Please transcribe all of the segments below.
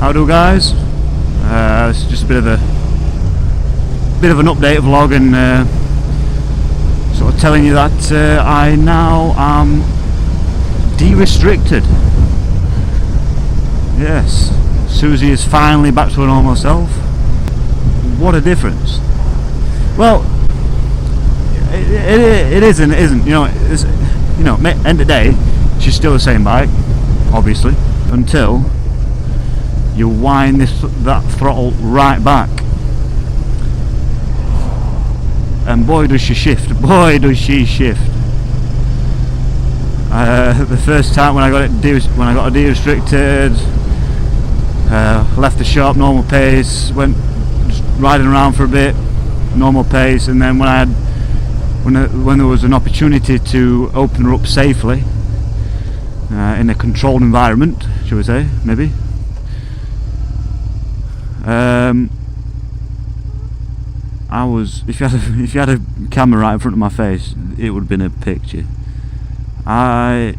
How do, guys? This is just a bit of an update vlog, and sort of telling you that I now am de-restricted. Yes, Susie is finally back to her normal self. What a difference! Well, it is and it isn't. End of the day, she's still the same bike, obviously, until you wind that throttle right back, and boy does she shift. Boy does she shift. The first time when I got it de-restricted, left the shop normal pace, went just riding around for a bit, normal pace, and then when there was an opportunity to open her up safely in a controlled environment, shall we say, maybe. If you had a camera right in front of my face, it would have been a picture. I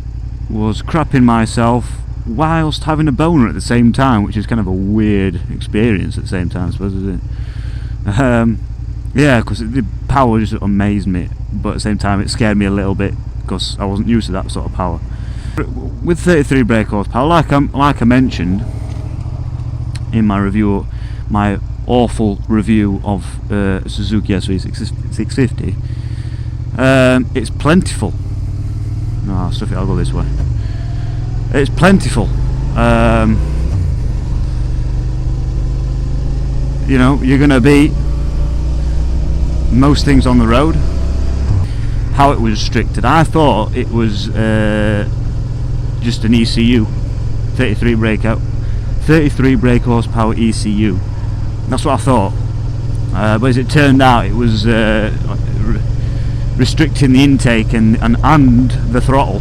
was crapping myself whilst having a boner at the same time, which is kind of a weird experience at the same time, I suppose, isn't it? Yeah, because the power just amazed me, but at the same time it scared me a little bit because I wasn't used to that sort of power. With 33 brake horsepower, like I mentioned in my review, my awful review of Suzuki SV650, it's plentiful. No, stuff it, I'll go this way. It's plentiful. You're gonna beat most things on the road. How it was restricted, I thought it was just an ECU, 33 brake horsepower ECU. That's what I thought, but as it turned out, it was restricting the intake and the throttle,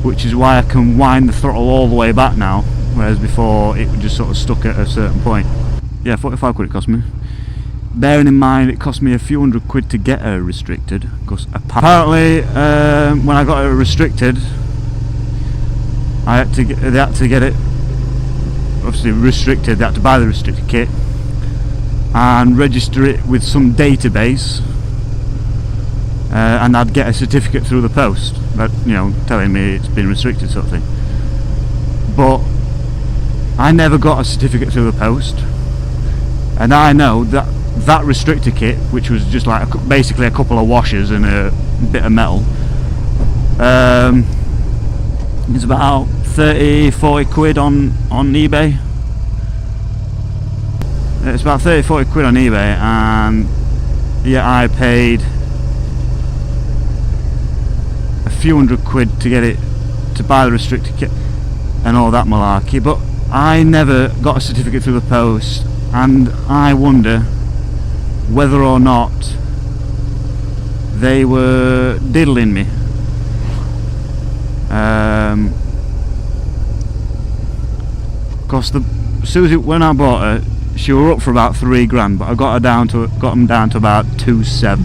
which is why I can wind the throttle all the way back now, whereas before it just sort of stuck at a certain point. Yeah, 45 quid it cost me. Bearing in mind it cost me a few £100 to get her restricted, because apparently when I got her restricted, they had to get it obviously restricted. They had to buy the restricted kit and register it with some database, and I'd get a certificate through the post, that telling me it's been restricted, sort of thing. But I never got a certificate through the post, and I know that restrictor kit, which was just like basically a couple of washers and a bit of metal, it's about 30-40 quid on eBay. It's about 30-40 quid on eBay, and yeah, I paid a few £100 to get it, to buy the restrictor kit and all that malarkey, but I never got a certificate through the post, and I wonder whether or not they were diddling me. Because Susie, when I bought her, she were up for about £3 but I got them down to about 2.7,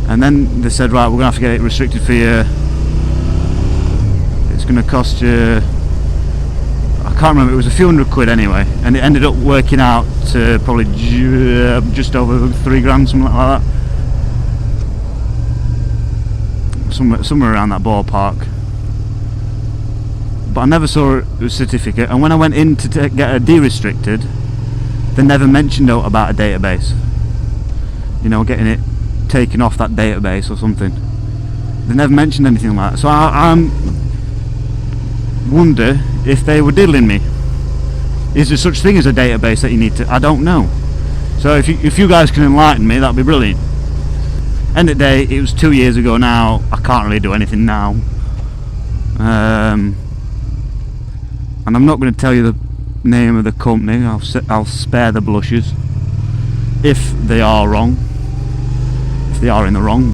and then they said, right, we're gonna have to get it restricted for you. It's gonna cost you, I can't remember, it was a few £100 anyway, and it ended up working out to probably just over £3, something like that, somewhere around that ballpark. But I never saw a certificate, and when I went in to get her de-restricted, they never mentioned about a database, getting it taken off that database or something. They never mentioned anything like that, so I wonder if they were diddling me. Is there such thing as a database that you need to? I don't know. So if you guys can enlighten me, that'd be brilliant. End of the day, it was 2 years ago now. I can't really do anything now, and I'm not going to tell you the name of the company. I'll spare the blushes if they are wrong, if they are in the wrong.